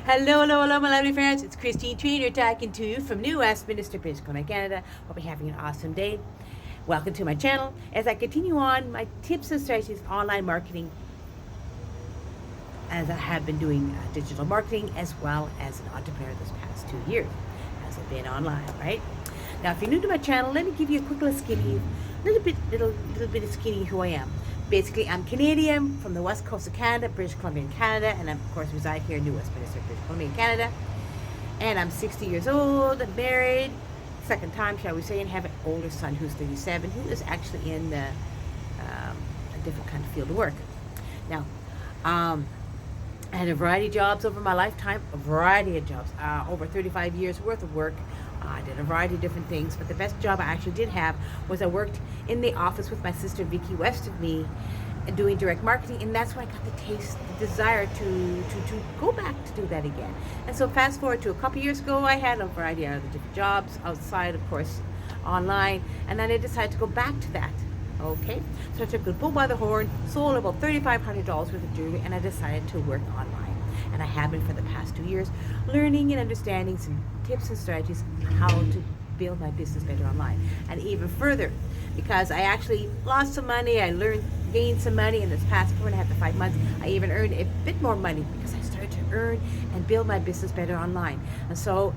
Hello, my lovely friends. It's Christine Trainor talking to you from New Westminster, British Columbia, Canada. Hope you're having an awesome day. Welcome to my channel as I continue on my tips and strategies online marketing, as I have been doing digital marketing as well as an entrepreneur this past 2 years as I've been online, right? Now, if you're new to my channel, let me give you a quick little bit of skinny who I am. Basically, I'm Canadian from the west coast of Canada, British Columbia, Canada, and I, of course, reside here in New Westminster, British Columbia, Canada. And I'm 60 years old, I'm married, second time, shall we say, and have an older son who's 37, who is actually in a different kind of field of work. Now, I had a variety of jobs over my lifetime, over 35 years worth of work. I did a variety of different things, but the best job I actually did have was I worked in the office with my sister Vicky west of me, doing direct marketing, and that's where I got the desire to go back to do that again. And so fast forward to a couple years ago, I had a variety of other different jobs outside, of course, online, and then I decided to go back to that. Okay, so I took the bull by the horn, sold about $3,500 worth of jewelry, and I decided to work online. And I have been for the past 2 years, learning and understanding some tips and strategies on how to build my business better online. And even further, because I actually lost some money, gained some money in this past 4.5 to 5 months. I even earned a bit more money because I started to earn and build my business better online. And so,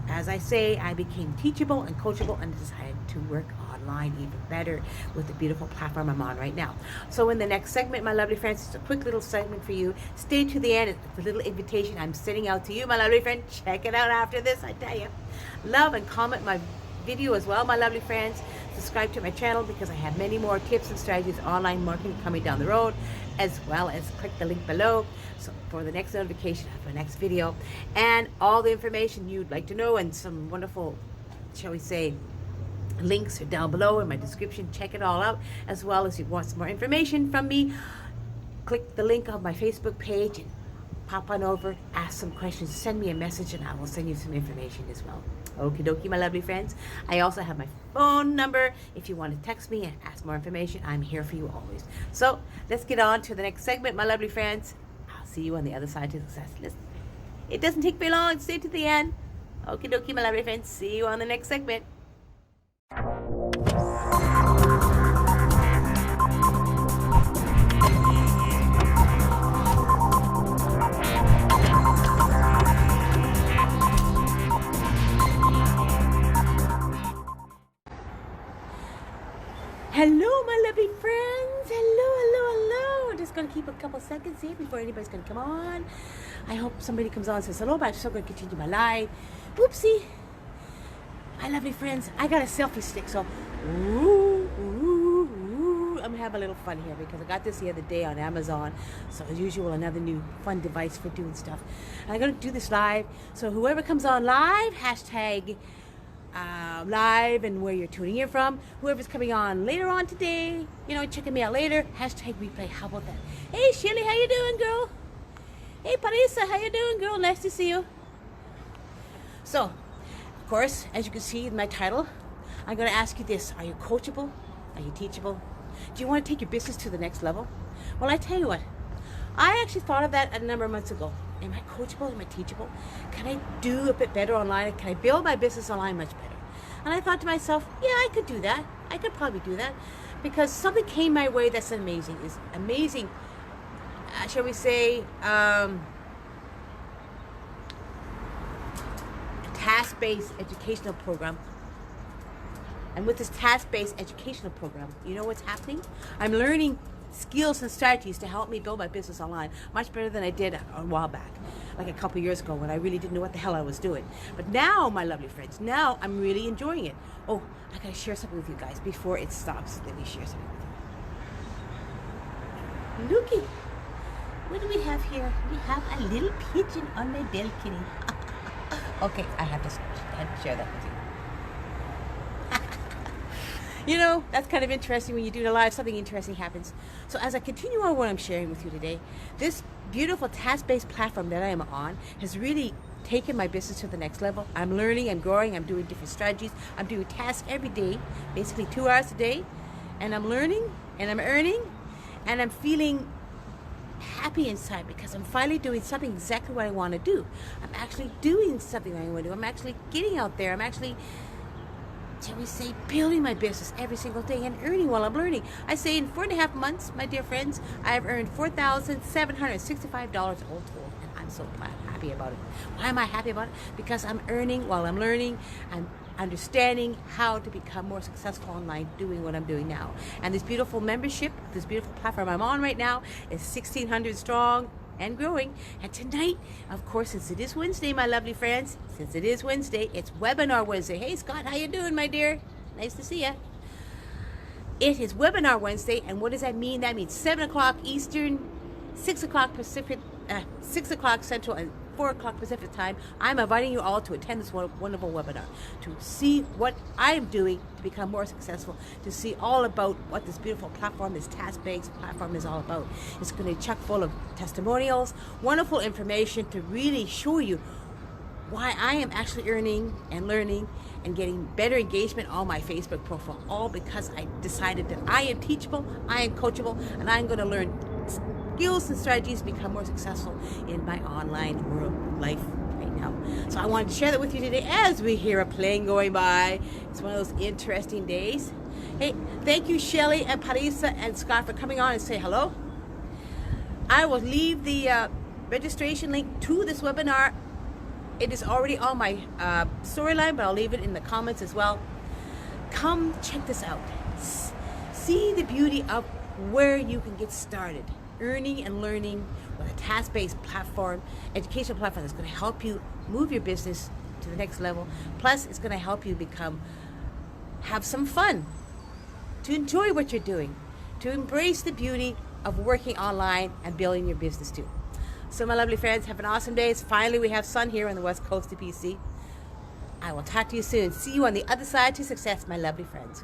as I say, I became teachable and coachable and decided to work online even better with the beautiful platform I'm on right now. So in the next segment, my lovely friends, it's a quick little segment for you. Stay to the end. It's a little invitation I'm sending out to you, my lovely friend. Check it out after this, I tell you. Love and comment my video as well, my lovely friends. Subscribe to my channel because I have many more tips and strategies online marketing coming down the road, as well as click the link below so for the next notification of my next video and all the information you'd like to know, and some wonderful, shall we say, links are down below in my description. Check it all out, as well as if you want some more information from me, click the link on my Facebook page and pop on over, ask some questions, send me a message, and I will send you some information as well. Okie dokie, my lovely friends. I also have my phone number. If you want to text me and ask more information, I'm here for you always. So let's get on to the next segment, my lovely friends. I'll see you on the other side to success. Listen, it doesn't take very long. Stay to the end. Okie dokie, my lovely friends. See you on the next segment. Hello, my lovely friends. Hello. I'm just going to keep a couple seconds here before anybody's going to come on. I hope somebody comes on and says hello, but I'm still going to continue my live. Oopsie. My lovely friends, I got a selfie stick, so I'm going to have a little fun here because I got this the other day on Amazon. So as usual, another new fun device for doing stuff. And I'm going to do this live. So whoever comes on live, hashtag live and where you're tuning in from. Whoever's coming on later on today, checking me out later, hashtag replay. How about that? Hey Shelly, how you doing, girl? Hey Parisa, how you doing, girl? Nice to see you. So, of course, as you can see in my title, I'm going to ask you this: are you coachable? Are you teachable? Do you want to take your business to the next level? Well, I tell you what, I actually thought of that a number of months ago. Am I coachable? Am I teachable? Can I do a bit better online? Can I build my business online much better? And I thought to myself, yeah, I could do that. I could probably do that, because something came my way that's amazing. Is amazing, shall we say, a task-based educational program. And with this task-based educational program, you know what's happening? I'm learning skills and strategies to help me build my business online much better than I did a while back, like a couple years ago when I really didn't know what the hell I was doing. But now, my lovely friends, now I'm really enjoying it. Oh, I gotta share something with you guys before it stops. Let me share something with you. Looky, what do we have here? We have a little pigeon on my balcony. Okay, I have to share that with you. That's kind of interesting when you do the live, something interesting happens. So as I continue on what I'm sharing with you today, this beautiful task-based platform that I am on has really taken my business to the next level. I'm learning, I'm growing, I'm doing different strategies. I'm doing tasks every day, basically 2 hours a day. And I'm learning, and I'm earning, and I'm feeling happy inside because I'm finally doing something exactly what I want to do. I'm actually doing something I want to do. I'm actually getting out there. I'm actually, shall we say, building my business every single day and earning while I'm learning. I say in 4.5 months, my dear friends, I have earned $4,765 all told, and I'm so happy about it. Why am I happy about it? Because I'm earning while I'm learning. I'm understanding how to become more successful online doing what I'm doing now. And this beautiful membership, this beautiful platform I'm on right now is 1,600 strong and growing. And tonight, of course, since it is Wednesday, my lovely friends, since it is Wednesday, it's Webinar Wednesday. Hey, Scott, how you doing, my dear? Nice to see you. It is Webinar Wednesday, and what does that mean? That means 7 o'clock Eastern, 6 o'clock Pacific, 6 o'clock Central, and 4 o'clock Pacific time. I'm inviting you all to attend this wonderful webinar, to see what I'm doing to become more successful, to see all about what this beautiful platform, this task-based platform is all about. It's going to be chock full of testimonials, wonderful information to really show you why I am actually earning and learning and getting better engagement on my Facebook profile, all because I decided that I am teachable, I am coachable, and I'm going to learn skills and strategies to become more successful in my online world life right now. So I wanted to share that with you today as we hear a plane going by. It's one of those interesting days. Hey, thank you, Shelly and Parisa and Scott, for coming on and say hello. I will leave the registration link to this webinar. It is already on my storyline, but I'll leave it in the comments as well. Come check this out. See the beauty of where you can get started earning and learning with a task-based platform, educational platform that's going to help you move your business to the next level. Plus, it's going to help you have some fun, to enjoy what you're doing, to embrace the beauty of working online and building your business too. So my lovely friends, have an awesome day. Finally, we have sun here on the west coast of BC. I will talk to you soon. See you on the other side to success, my lovely friends.